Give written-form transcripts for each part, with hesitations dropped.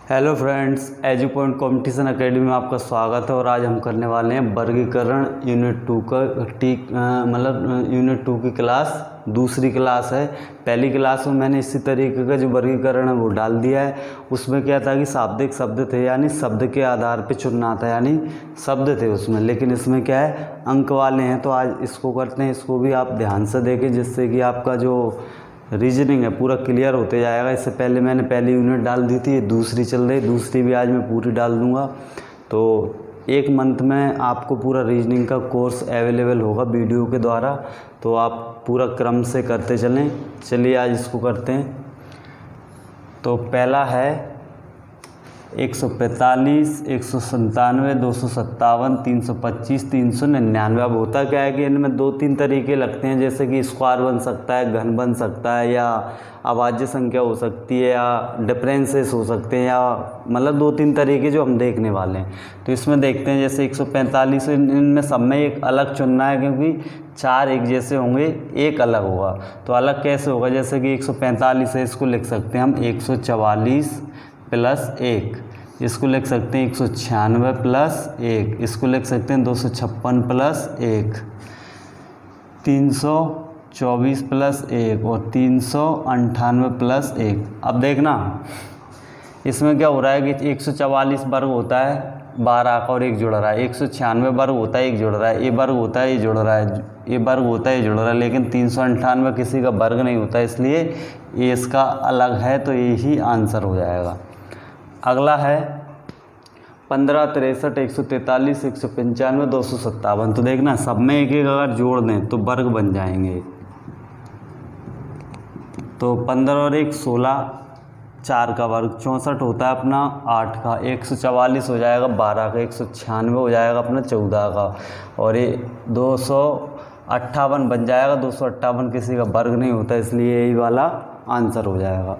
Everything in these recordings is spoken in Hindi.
Hello friends, edu point competition academy में आपका स्वागत है। और आज हम करने वाले हैं वर्गीकरण यूनिट 2 का यूनिट 2 की क्लास दूसरी क्लास है। पहली क्लास में मैंने इसी तरीके का जो वर्गीकरण है वो डाल दिया है। उसमें क्या था कि शाब्दिक शब्द थे, यानी शब्द के आधार पे चुनना था, यानी शब्द थे उसमें। लेकिन इसमें क्या है, अंक वाले हैं। तो आज इसको करते हैं, इसको भी आप ध्यान से देखें जिससे कि आपका जो रीजनिंग है पूरा क्लियर होते जाएगा। इससे पहले मैंने पहली यूनिट डाल दी थी, दूसरी चल रही, दूसरी भी आज मैं पूरी डाल दूंगा। तो एक मंथ में आपको पूरा रीजनिंग का कोर्स अवेलेबल होगा वीडियो के द्वारा, तो आप पूरा क्रम से करते चलें। चलिए आज इसको करते हैं। तो पहला है 145, 197, 257, 325, 399। अब होता क्या है कि इनमें दो तीन तरीके लगते हैं, जैसे कि स्क्वायर बन सकता है, घन बन सकता है, या अभाज्य संख्या हो सकती है, या डिफरेंसेस हो सकते हैं, या मतलब दो तीन तरीके जो हम देखने वाले हैं। तो इसमें देखते हैं, जैसे 145, इनमें सब में एक अलग चुनना है, क्योंकि चार एक जैसे होंगे, एक अलग होगा। तो अलग कैसे होगा, जैसे कि 145 है, इसको लिख सकते हैं हम 144 प्लस 1, इसको लिख सकते हैं 196 प्लस 1, इसको लिख सकते हैं 256 प्लस 1, 324 प्लस 1 और 398 प्लस 1। अब देखना इसमें क्या हो रहा है कि 144 वर्ग होता है 12 का और एक जुड़ रहा है, 196 वर्ग होता है एक जुड़ रहा है, ये वर्ग होता है ये जुड़ रहा है, ये वर्ग होता है ये जुड़ रहा है, लेकिन 398 किसी का वर्ग नहीं होता, इसलिए ये इसका अलग है, तो यही आंसर हो जाएगा। अगला है 15, 63, 143, 195, 257। तो देखना सब में एक एक अगर जोड़ दें तो वर्ग बन जाएंगे। तो 15 और 1 16, 4 का वर्ग 64 होता है अपना 8 का, 144 हो जाएगा 12 का, 196 हो जाएगा अपना 14 का, और ये 258 बन जाएगा। 258 किसी का वर्ग नहीं होता, इसलिए यही वाला आंसर हो जाएगा।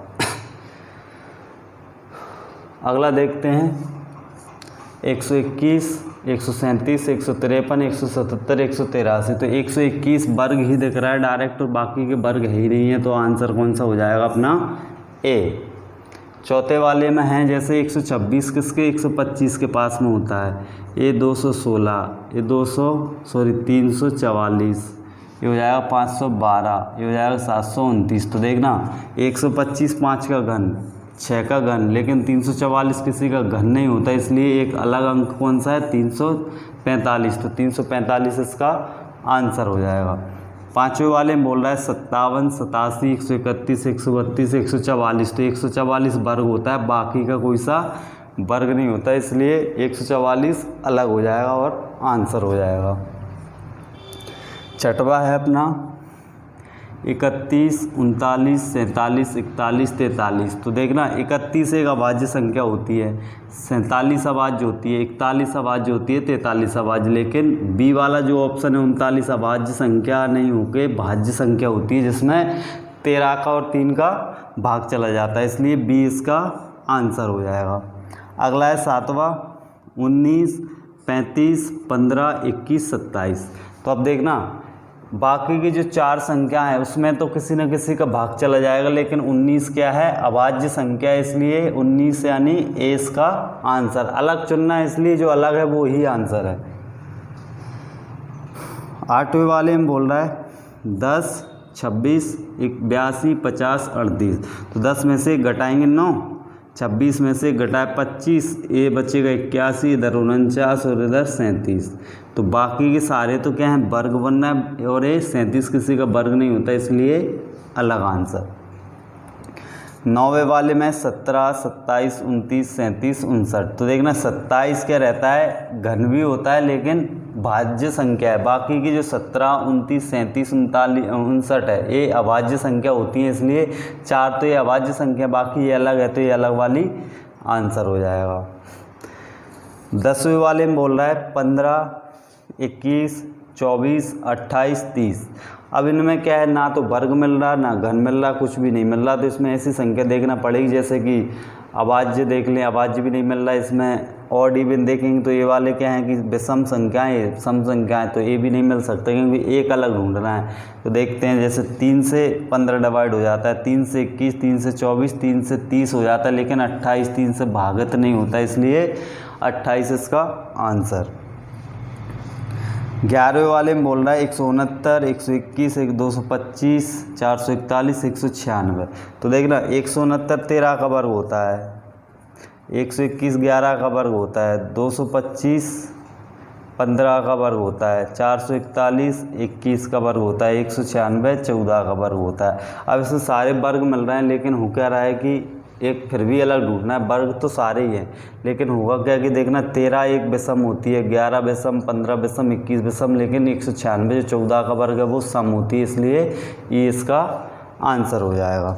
अगला देखते हैं 121, 137, 153, 177, 183। तो 121 वर्ग ही दिख रहा है डायरेक्ट, और बाकी के वर्ग है ही नहीं है, तो आंसर कौन सा हो जाएगा अपना ए। चौथे वाले में हैं जैसे 126 किसके 125 के पास में होता है, ये 216, ये 344, ये हो जाएगा 512, ये हो जाएगा 729। तो देखना 125 5 का घन, 6 का घन, लेकिन 344 किसी का घन नहीं होता, इसलिए एक अलग अंक कौन सा है 345। तो 345 इसका आंसर हो जाएगा। पांचवें वाले में बोल रहा है 57, 87, 131, 132, 144। तो 144 वर्ग होता है, बाकी का कोई सा वर्ग नहीं होता, इसलिए 144 अलग हो जाएगा और आंसर हो जाएगा। छठवा है अपना 31, 39, 47, 41, 43। तो देखना 31 एक अभाज्य संख्या होती है, 47 अभाज्य होती है, 41 अभाज्य होती है, 43 अभाज्य। लेकिन बी वाला जो ऑप्शन है 39 अभाज्य संख्या नहीं होके भाज्य संख्या होती है, जिसमें 13 का और 3 का भाग चला जाता है, इसलिए बी इसका आंसर हो जाएगा। अगला है सातवां 19, 35, 15, 21, 27। तो अब देखना बाकी की जो चार संख्या है उसमें तो किसी न किसी का भाग चला जाएगा, लेकिन 19 क्या है अभाज्य संख्या, इसलिए 19 यानी ए इसका आंसर। अलग चुनना है, इसलिए जो अलग है वो ही आंसर है। आठवें वाले में बोल रहा है 10, 26, 82, 50, 38। तो 10 में से घटाएंगे 9, 26 में से घटाए 25, ए बचेगा 81, इधर 49 और इधर 37। तो बाकी के सारे तो क्या हैं वर्ग बनना है, और ये 37 किसी का वर्ग नहीं होता, इसलिए अलग आंसर। नौवे वाले में 17, 27, 29, 37, 59। तो देखना 27 क्या रहता है घन भी होता है, लेकिन भाज्य संख्या है। बाकी की जो 17, 29, 37, 39, 59 है ये अभाज्य संख्या होती है, इसलिए चार तो ये अभाज्य संख्या, बाकी ये अलग है, तो ये अलग वाली आंसर हो जाएगा। 10वें वाले में बोल रहा है 15, 21, 24, 28, 30। अब इनमें क्या है, ना तो वर्ग मिल रहा ना घन मिल रहा, कुछ भी नहीं मिल रहा, तो इसमें ऐसी संख्या देखना पड़ेगी जैसे कि अभाज्य देख लें, अभाज्य भी नहीं मिल रहा, इसमें ऑड इवन देखेंगे तो ये वाले क्या हैं कि विषम संख्याएं, सम संख्याएं, तो ये भी नहीं मिल सकता क्योंकि एक अलग ढूंढना है। तो देखते हैं, जैसे 3 से 15 डिवाइड हो जाता है, 3 से 21, 3 से 24, 3 से 30 हो जाता है, लेकिन 28 3 से भागत नहीं होता, इसलिए 28 इसका आंसर। 11वें वाले में बोल रहा है 169, 121, 225, 441, 196। तो देखना 169 13 का वर्ग होता है, 121 11 का वर्ग होता है, 225 15 का वर्ग होता है, 441 21 का वर्ग होता है, 196 14 का वर्ग होता है। अब इसमें सारे वर्ग मिल रहे हैं, लेकिन हो क्या रहा है कि एक फिर भी अलग ढूंढना है। वर्ग तो सारे ही हैं, लेकिन होगा क्या कि देखना 13 एक विषम होती है, 11 विषम, 15 विषम, 21 विषम, लेकिन 196 जो 14 का वर्ग है वो सम होती है, इसलिए ये इसका आंसर हो जाएगा।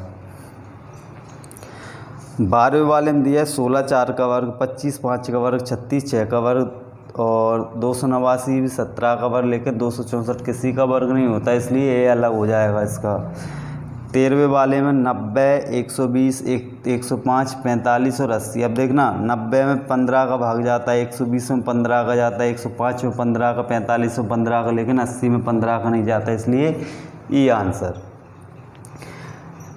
12वें वाले में दिया है 16 4 का वर्ग, 25 5 का वर्ग, 36 6 का वर्ग और 289 भी 17 का वर्ग, लेकिन 264 किसी का वर्ग नहीं होता, इसलिए ये अलग हो जाएगा इसका। 13वें वाले में 90 120 105 45 और 80। अब देखना 90 में 15 का भाग जाता है, 120 में 15 का जाता है, 105 में 15 का, 45 में 15 का, लेकिन 80 में 15 का नहीं जाता, इसलिए ई आंसर।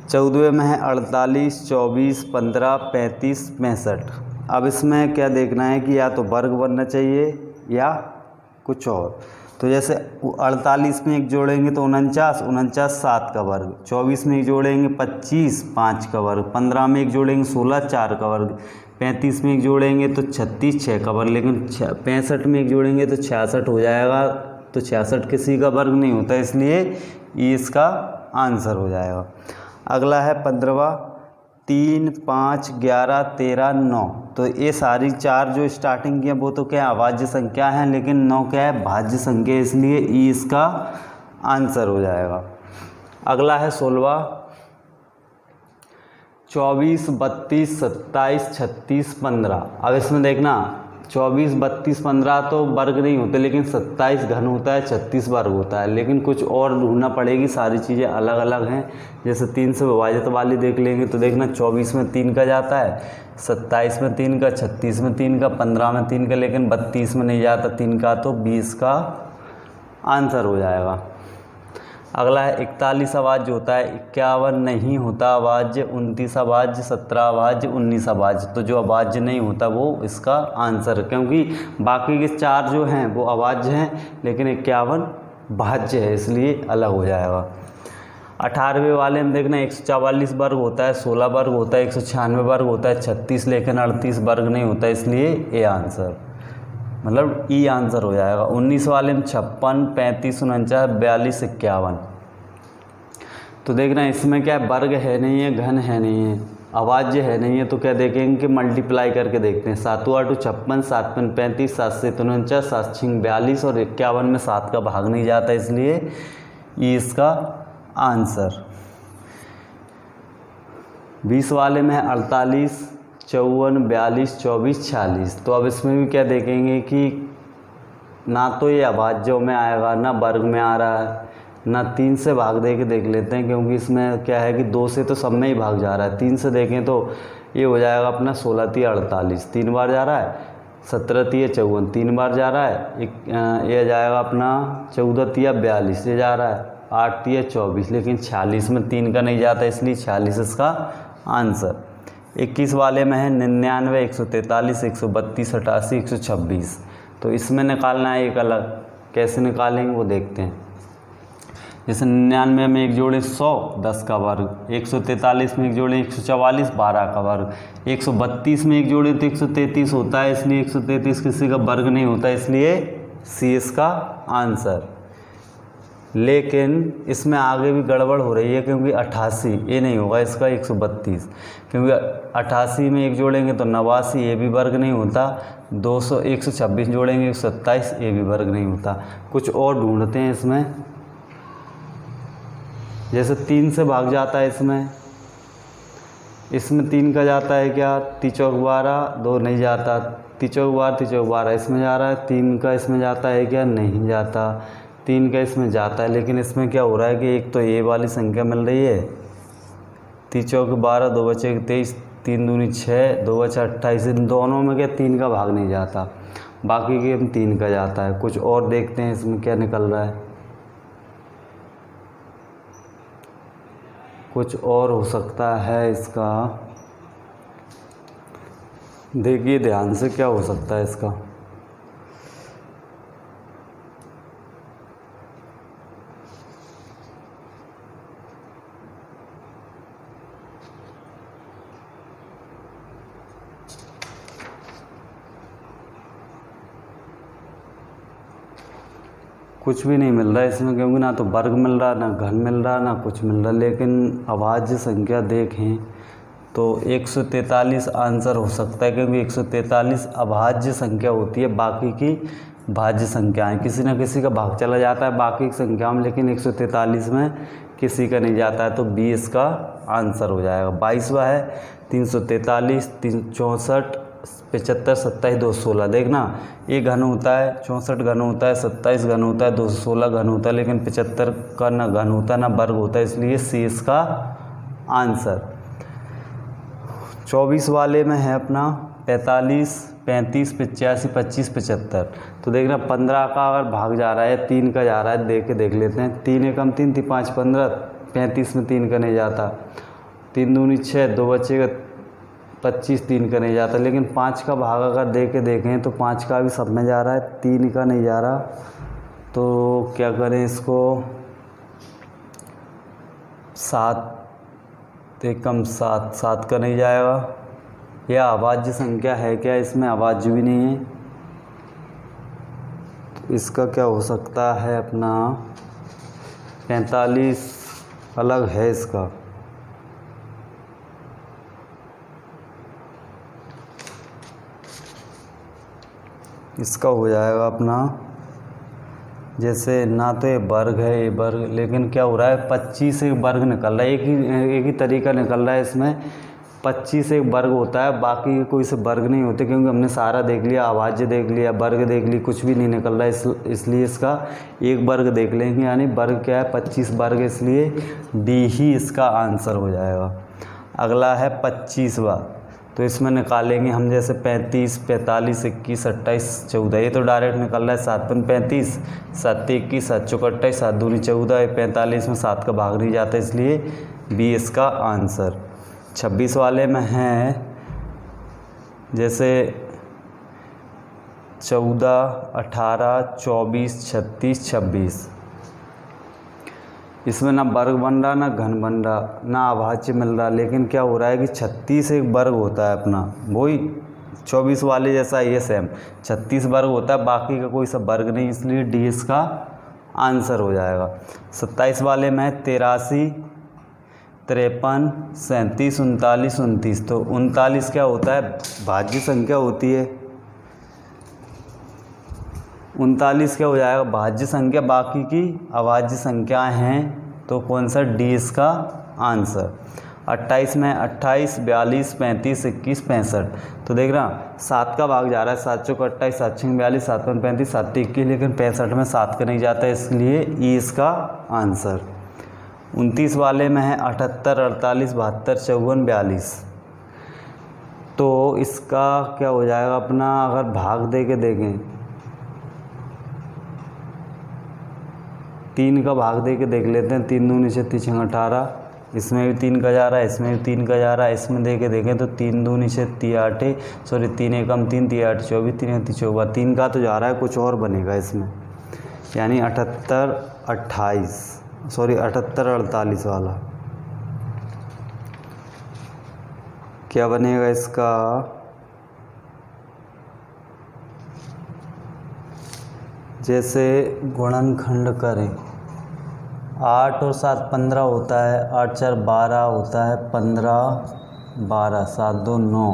14वें में है 48 24 15 35 65। अब इसमें क्या देखना है कि या तो वर्ग बनना चाहिए या कुछ और। तो जैसे 48 में एक जोड़ेंगे तो 49 49 7 का वर्ग, 24 में एक जोड़ेंगे 25 5 का वर्ग, 15 में एक जोड़ेंगे 16 4 का वर्ग, 35 में एक जोड़ेंगे तो 36 6 का वर्ग, लेकिन 65 में एक जोड़ेंगे तो 66 हो जाएगा, तो 66 किसी का वर्ग नहीं होता, इसलिए ये इसका आंसर हो जाएगा। अगला है 15वां 3 5 11 13 9। तो ये सारी चार जो स्टार्टिंग की हैं वो तो क्या अभाज्य संख्या हैं, लेकिन 9 क्या है भाज्य संख्या, इसलिए ई इसका आंसर हो जाएगा। अगला है 16वां 24 32 27 36 15। अब इसमें देखना 24 32 15 तो वर्ग नहीं होते, लेकिन 27 घन होता है, 36 वर्ग होता है, लेकिन कुछ और ढूंढना पड़ेगी, सारी चीज़ें अलग अलग हैं। जैसे 3 से विभाजित वाली देख लेंगे तो देखना 24 में 3 का जाता है, 27 में 3 का, 36 में 3 का, 15 में 3 का, लेकिन 32 में नहीं जाता 3 का, तो 20 का आंसर हो जाएगा। अगला है 41 अभाज्य होता है, 51 नहीं होता अभाज्य, 29 अभाज्य, 17 अभाज्य, 19 अभाज्य। तो जो अभाज्य नहीं होता वो इसका आंसर, क्योंकि बाकी के चार जो हैं वो अभाज्य हैं, लेकिन 51 भाज्य है, इसलिए अलग हो जाएगा। 18वें वाले में देखना 144 वर्ग होता है, 16 वर्ग होता है, 196 वर्ग होता है, 36, लेकिन 38 वर्ग नहीं होता, इसलिए ए आंसर मतलब ई आंसर हो जाएगा। 19 वाले में 56 35 49 42 51। तो देखना इसमें क्या वर्ग है नहीं है, घन है नहीं है, अभाज्य है नहीं है, तो क्या देखेंगे कि मल्टीप्लाई करके देखते हैं। 7 8 56, 7 5 35, 7 से 49, 7 6 42 और 51 में 7 का भाग नहीं जाता, इसलिए ये इसका आंसर। 20 वाले में है 48 54 42 24 46। तो अब इसमें भी क्या देखेंगे कि ना तो ये अभाज्यों में आएगा, ना वर्ग में आ रहा है, ना 3 से भाग दे के देख लेते हैं, क्योंकि इसमें क्या है कि 2 से तो सब में ही भाग जा रहा है। 3 से देखें तो ये हो जाएगा अपना 16 3 48, 3 बार जा रहा है, 17 3 54, 3 बार जा रहा है, ये जाएगा अपना 14 3 42, ये जा रहा है 8 3 24, लेकिन 46 में 3 का नहीं जाता, इसलिए 46 इसका आंसर। 21 वाले में है 99 143 132 88 126। तो इसमें निकालना है एक अलग, कैसे निकालेंगे वो देखते हैं। जैसे 99 में एक जोड़े 100 10 का वर्ग, 143 में एक जोड़े 144 12 का वर्ग, 132 में एक जोड़े तो 133 होता है, इसलिए 133 किसी का वर्ग नहीं होता, इसलिए सी इसका आंसर। लेकिन इसमें आगे भी गड़बड़ हो रही है, क्योंकि 88 ये नहीं होगा इसका, 132, क्योंकि 88 में एक जोड़ेंगे तो 89 ये भी वर्ग नहीं होता, 200 126 जोड़ेंगे 127 ये भी वर्ग नहीं होता। कुछ और ढूंढते हैं इसमें। जैसे 3 से भाग जाता है, इसमें 3 का जाता है क्या, 3 चौक 12, 2 नहीं जाता, 3 चौक 12 इसमें जा रहा है, 3 का इसमें जाता है क्या, नहीं जाता, 3 का इसमें जाता है, लेकिन इसमें क्या हो रहा है कि एक तो ये वाली संख्या मिल रही है 3 चौके 12, 2 बचे 23, 3 दूनी 6, 2 बचा 28। इन दोनों में क्या 3 का भाग नहीं जाता, बाकी के 3 का जाता है। कुछ और देखते हैं इसमें क्या निकल रहा है। कुछ और हो सकता है इसका, देखिए ध्यान से क्या हो सकता है इसका। कुछ भी नहीं मिल रहा है इसमें, क्योंकि ना तो वर्ग मिल रहा, ना घन मिल रहा, ना कुछ मिल रहा। लेकिन अभाज्य संख्या देखें तो 143 आंसर हो सकता है, क्योंकि 143 अभाज्य संख्या होती है, बाकी की भाज्य संख्याएं। किसी न किसी का भाग चला जाता है बाकी की संख्या में, लेकिन 143 में किसी का नहीं जाता है, तो 20 का आंसर हो जाएगा। 22वां है 343, 64, 75, 27, 216। देखना, ये घन होता है, 64 घन होता है, 27 घन होता है, 216 घन होता है, लेकिन 75 का ना घन होता है ना वर्ग होता है, इसलिए सी इसका आंसर। 24 वाले में है अपना 45, 35, 85, 25, 75। तो देखना 15 का अगर भाग जा रहा है, 3 का जा रहा है, देख लेते हैं। 3 एकम 3, 3 5 15, 35 में 3 का नहीं जाता, 3 दूनी 6, 2 बचेगा 25, 3 का नहीं जाता। लेकिन 5 का भाग अगर देखें तो 5 का भी सब में जा रहा है, 3 का नहीं जा रहा। तो क्या करें इसको, 7 एकम 7, 7 का नहीं जाएगा। यह अभाज्य संख्या है क्या, इसमें अभाज्य भी नहीं है। तो इसका क्या हो सकता है अपना, 45 अलग है इसका। इसका हो जाएगा अपना, जैसे ना तो ये वर्ग है, ये वर्ग, लेकिन क्या हो रहा है 25 एक वर्ग निकल रहा है। एक ही तरीका निकल रहा है इसमें, 25 एक वर्ग होता है, बाकी कोई से वर्ग नहीं होते, क्योंकि हमने सारा देख लिया, अभाज्य देख लिया, वर्ग देख ली, कुछ भी नहीं निकल रहा है। इसलिए इसका एक वर्ग देख लेंगे, यानी वर्ग क्या है 25 वर्ग, इसलिए डी ही इसका आंसर हो जाएगा। अगला है 25वां, तो इसमें निकालेंगे हम, जैसे 35, 45, 21, 28, 14। ये तो डायरेक्ट निकल रहा है, 7 पन 35, 7 21, 7 चौक 28, 7 दूनी 14, 45 में 7 का भाग नहीं जाता, इसलिए बी इसका आंसर। 26 वाले में है जैसे 14, 18, 24, 36, 26। इसमें ना वर्ग बन रहा, ना घन बन रहा, ना अभाज्य मिल रहा, लेकिन क्या हो रहा है कि 36 एक वर्ग होता है अपना, वही 24 वाले जैसा ये सेम 36 वर्ग होता है, बाकी का कोई सा वर्ग नहीं, इसलिए डी इसका आंसर हो जाएगा। 27 वाले में 83, 53, 37, 39, 29। तो 39 क्या होता है, भाज्य संख्या होती है। 39 क्या हो जाएगा, भाज्य संख्या, बाकी की अभाज्य संख्याएं हैं, तो कौन सा, डी इसका आंसर। 28 में 28, 42, 35, 21, 65। तो देख रहा 7 का भाग जा रहा है, 7 चौक 28, 7 छंग 42, 7 पन 35, 7 21, लेकिन 65 में 7 का नहीं जाता, इसलिए ई इसका आंसर। 29 वाले में है 78, 48, 72, 54, 42। तो इसका क्या हो जाएगा अपना, अगर भाग दे के देखें, 3 का भाग दे के देख लेते हैं। 3 दूनी 36, 18, इसमें भी 3 का जा रहा है, इसमें भी 3 का जा रहा है। इसमें दे के देखें तो 3 दूनी 36, 8, सॉरी 3 एकम 3, 3 8, 24, 3 24, 3 का तो जा रहा है, कुछ और बनेगा इसमें, यानी 78, 28, सॉरी 78, 48 वाला क्या बनेगा इसका, जैसे गुणनखंड करें, 8 और 7 15 होता है, 8 4 12 होता है, 15 12, 7 2 9,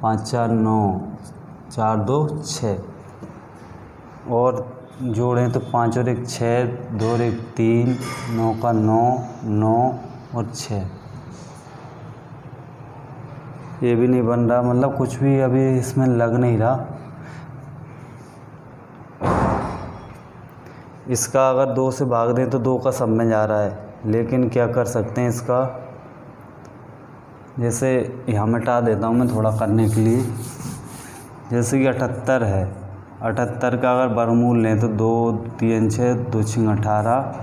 5 4 9, 4 2 6, और जोड़ें तो 5 और 1 6, 2 और 1 3, 9 का 9, 9 और 6। ये भी नहीं बन रहा, मतलब कुछ भी अभी इसमें लग नहीं रहा। इसका अगर 2 से भाग दें तो 2 का सब में जा रहा है, लेकिन क्या कर सकते हैं इसका, जैसे यहाँ मिटा देता हूँ मैं थोड़ा करने के लिए। जैसे कि 78 है, 78 का अगर वर्गमूल लें तो 2 3 6 2 6 18,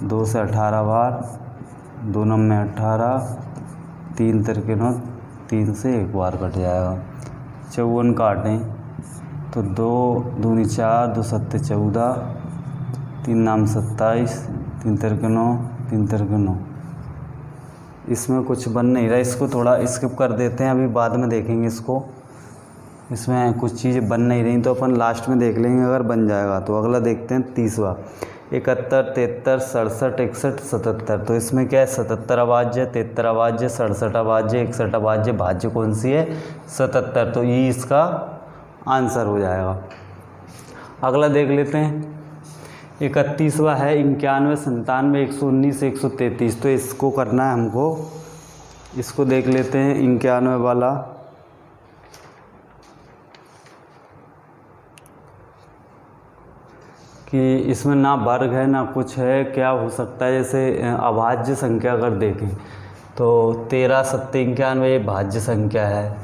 2 से 18 बार, 2 9 में 18, 3 तिरके 9, 3 से 1 बार कट जाएगा। 54 काटें तो 2 दूनी 4, 2 सत्ते 14, 3 नाम 27, 3 तिरके 9, 3 तिरके 9। इसमें कुछ बन नहीं रहा, इसको थोड़ा स्किप कर देते हैं, अभी बाद में देखेंगे इसको। इसमें कुछ चीज़ें बन नहीं रही तो अपन लास्ट में देख लेंगे अगर बन जाएगा तो। अगला देखते हैं 30वां। 71, 73, 67, 61, 77। तो इसमें क्या है, 77 अभाज्य, 73 अभाज्य, 67 अभाज्य, 61 अभाज्य, भाज्य कौन सी है, 77। तो ये इसका आंसर हो जाएगा। अगला देख लेते हैं 31वां है 91, 97, 119, 133। तो इसको करना है हमको, इसको देख लेते हैं 91 वाला। कि इसमें ना वर्ग है ना कुछ है, क्या हो सकता है। जैसे अभाज्य संख्या अगर देखें तो 13 7 91 ये भाज्य संख्या है,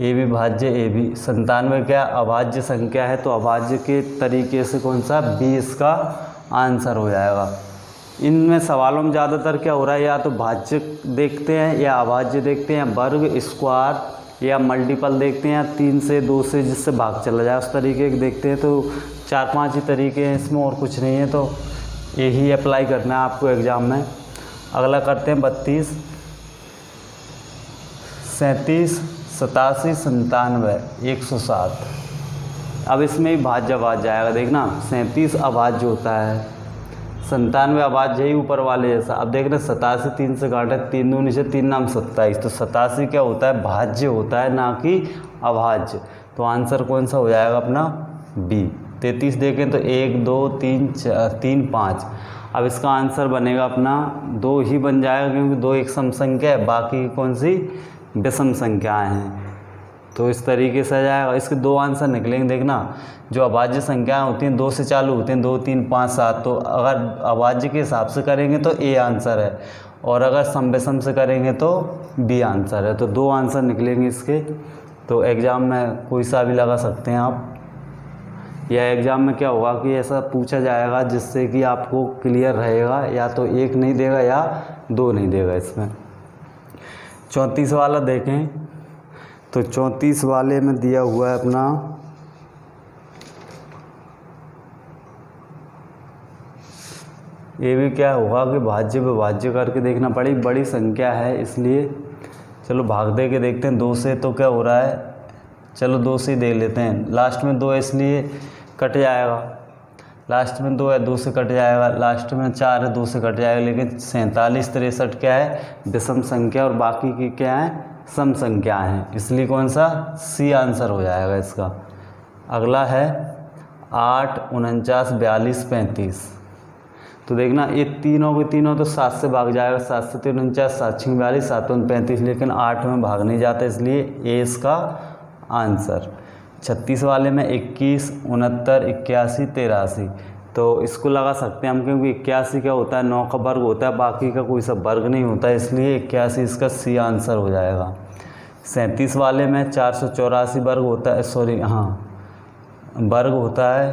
ये भी भाज्य, ये भी। 97 क्या अभाज्य संख्या है, तो अभाज्य के तरीके से कौन सा, 20 का आंसर हो जाएगा। इनमें सवालों में ज़्यादातर क्या हो रहा है, या तो भाज्य देखते हैं या अभाज्य देखते हैं, वर्ग स्क्वायर या मल्टीपल देखते हैं, या 3 से 2 से जिससे भाग चला जाए उस तरीके के देखते हैं। तो 4-5 ही तरीके हैं इसमें, और कुछ नहीं है। तो यही अप्लाई करना है आपको एग्ज़ाम में। अगला करते हैं 32, 37, 87, 97, 107। अब इसमें भी भाज्य अभाज्य आएगा, देखना 37 अभाज्य होता है, 97 अभाज्य ही ऊपर वाले जैसा। अब देखना 87 3 से काटे, 3 दूनी से 3 नाम 27। तो 87 क्या होता है, भाज्य होता है, ना कि अभाज्य। तो आंसर कौन सा हो जाएगा अपना, बी। 33 देखें तो 1 2 3 5। अब इसका आंसर बनेगा अपना 2 ही बन जाएगा, क्योंकि 2 एक सम संख्या है, बाकी कौन सी विषम संख्याएं हैं। तो इस तरीके से आ जाएगा। इसके 2 आंसर निकलेंगे। देखना जो अभाज्य संख्याएं होती हैं 2 से चालू होती हैं, 2 3 5 7। तो अगर अभाज्य के हिसाब से करेंगे तो ए आंसर है, और अगर सम विषम से करेंगे तो बी आंसर है। तो 2 आंसर निकलेंगे इसके। तो एग्ज़ाम में कोई सा भी लगा सकते हैं आप, या एग्ज़ाम में क्या होगा कि ऐसा पूछा जाएगा जिससे कि आपको क्लियर रहेगा, या तो 1 नहीं देगा या 2 नहीं देगा इसमें। 34 वाला देखें तो 34 वाले में दिया हुआ है अपना, ये भी क्या होगा कि भाज्य विभाज्य करके देखना पड़ेगी, बड़ी संख्या है इसलिए। चलो भाग दे के देखते हैं 2 से। तो क्या हो रहा है, चलो 2 से ही दे लेते हैं। लास्ट में 2 है इसलिए कट जाएगा, लास्ट में 2 है 2 से कट जाएगा, लास्ट में 4 है 2 से कट जाएगा। लेकिन 47 63 क्या है, विषम संख्या, और बाकी की क्या है, सम संख्या है, इसलिए कौन सा, सी आंसर हो जाएगा इसका। अगला है 8 49 42 35। तो देखना ये तीनों के तीनों तो 7 से भाग जाएगा, 7 से 49, 7 6 42, 7 35। लेकिन 8 में भाग नहीं जाता, इसलिए ए इसका आंसर। 36 वाले में 21 69 81 83। तो इसको लगा सकते हैं हम, क्योंकि 81 क्या होता है, 9 का वर्ग होता है, बाकी का कोई सा वर्ग नहीं होता, इसलिए 81 इसका सी आंसर हो जाएगा। 37 वाले में 484 वर्ग होता है, सॉरी हाँ वर्ग होता है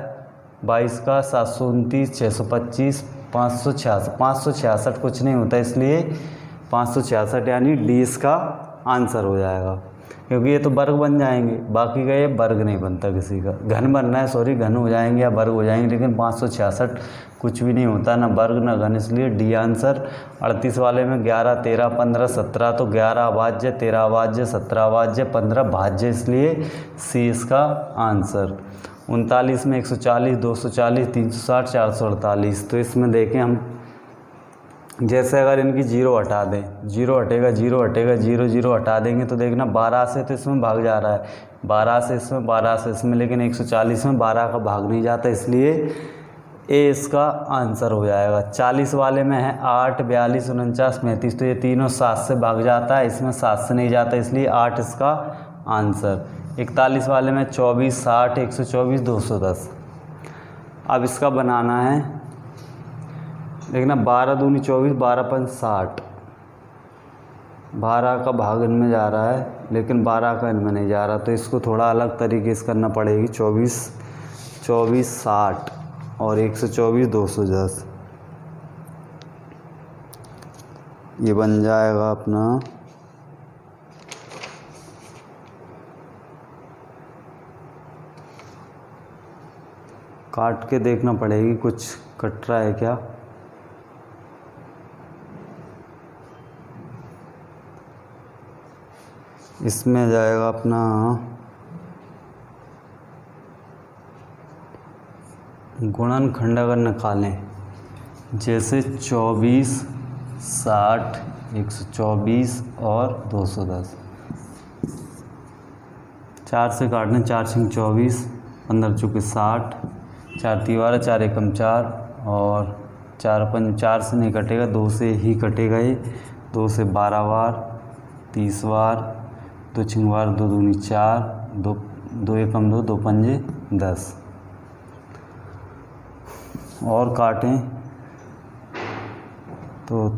22 का, 729 625 566। 566 कुछ नहीं होता, इसलिए 566 यानी डी इसका आंसर हो जाएगा, क्योंकि ये तो वर्ग बन जाएंगे, बाकी का ये वर्ग नहीं बनता किसी का। घन बनना है, सॉरी घन हो जाएंगे या वर्ग हो जाएंगे, लेकिन 566 कुछ भी नहीं होता, ना वर्ग ना घन, इसलिए डी आंसर। 38 वाले में 11 13 15 17। तो 11 अभाज्य, 13 अभाज्य, 17 अभाज्य, 15 भाज्य, इसलिए सी इसका आंसर। 39 में 140 240 360 448। तो इसमें देखें हम, जैसे अगर इनकी 0 हटा दें, 0 हटेगा 0 हटेगा 0 0 हटा देंगे, तो देखना 12 से तो इसमें भाग जा रहा है, 12 से इसमें 12 से इसमें, लेकिन 140 में 12 का भाग नहीं जाता, इसलिए ए इसका आंसर हो जाएगा। 40 वाले में है 8 42 49 35। तो ये तीनों 7 से भाग जाता है, इसमें 7 से नहीं जाता, इसलिए 8 इसका आंसर। 41 वाले में 24 60 124 210। अब इसका बनाना है, देखना 12 दूनी 24 12 5 60। 12 का भाग इनमें जा रहा है लेकिन 12 का इनमें नहीं जा रहा, तो इसको थोड़ा अलग तरीके से करना पड़ेगी। 24 60 और 124 210, ये बन जाएगा अपना काट के देखना पड़ेगी कुछ कट रहा है क्या। इसमें जाएगा अपना गुणनखंड अगर निकालें, जैसे 24 60 124 और 210, 4 से काटने, 4 6 24, 15 चौके 60, 4 3 4 एकम 4 और 4 5 4 से नहीं कटेगा, 2 से ही कटेगा ये। 2 से 12 बार, 30 बार, 2 6 बार, 2 दूनी 4, 2 एकम 2, 2 पंजे 10। और काटें तो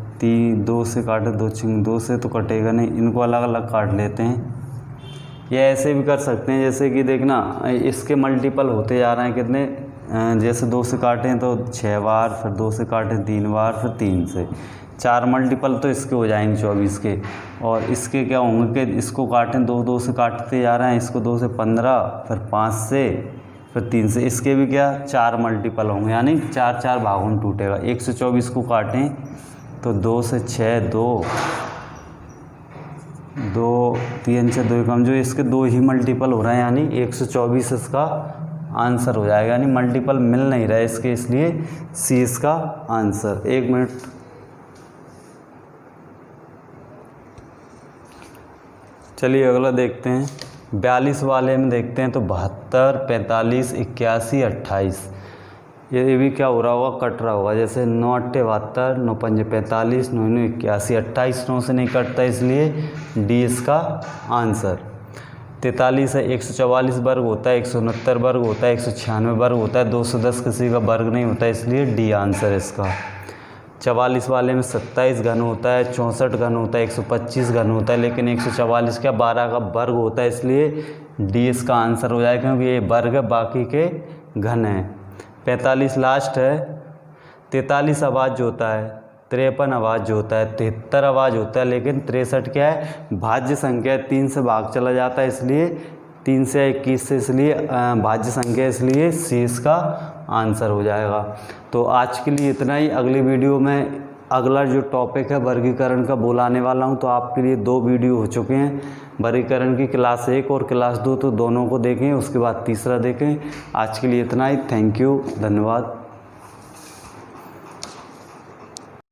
2 से काटे, 2 6 2 से तो कटेगा नहीं, इनको अलग अलग काट लेते हैं। या ऐसे भी कर सकते हैं, जैसे कि देखना इसके मल्टीपल होते जा रहे हैं कितने, जैसे 2 से काटें तो 6 बार, फिर 2 से काटें 3 बार, फिर 3 से 4 मल्टीपल तो इसके हो जाएंगे 24 के। और इसके क्या होंगे कि इसको काटें, 2 से काटते जा रहे हैं, इसको 2 से 15, फिर 5 से, फिर 3 से, इसके भी क्या 4 मल्टीपल होंगे, यानी 4 भागों में टूटेगा। 124 को काटें तो 2 से 6 2 3 से 2 कम, जो इसके 2 ही मल्टीपल हो रहे हैं, यानी 124 इसका आंसर हो जाएगा। यानी मल्टीपल मिल नहीं रहा है इसके, इसलिए सी इसका आंसर। 1 मिनट, चलिए अगला देखते हैं। 42 वाले में देखते हैं तो 72 45 81 28, ये भी क्या हो रहा होगा, कट रहा होगा। जैसे 9 8 72, 9 5 45, 9 9 81, 28 9 से नहीं कटता, इसलिए डी इसका आंसर। 43 है, 144 वर्ग होता है, 169 वर्ग होता है, 196 वर्ग होता है, 210 किसी का वर्ग नहीं होता, इसलिए डी आंसर इसका। 44 वाले में 27 घन होता है, 64 घन होता है, 125 घन होता है, लेकिन 144 क्या 12 का वर्ग होता है, इसलिए डी इसका आंसर हो जाएगा, क्योंकि ये वर्ग है, बाकी के घन है। 45 लास्ट है। 43 आवाज़ जो होता है, 53 आवाज़ जो होता है, 73 आवाज़ होता है, लेकिन 63 क्या है, भाज्य संख्या है, 3 से भाग चला जाता है, इसलिए 3 से 21 से, इसलिए भाज्य संख्या, इसलिए सी इसका आंसर हो जाएगा। तो आज के लिए इतना ही। अगली वीडियो में अगला जो टॉपिक है वर्गीकरण का बोलाने वाला हूं, तो आपके लिए 2 वीडियो हो चुके हैं, वर्गीकरण की क्लास 1 और क्लास 2, तो दोनों को देखें, उसके बाद तीसरा देखें। आज के लिए इतना ही। थैंक यू, धन्यवाद।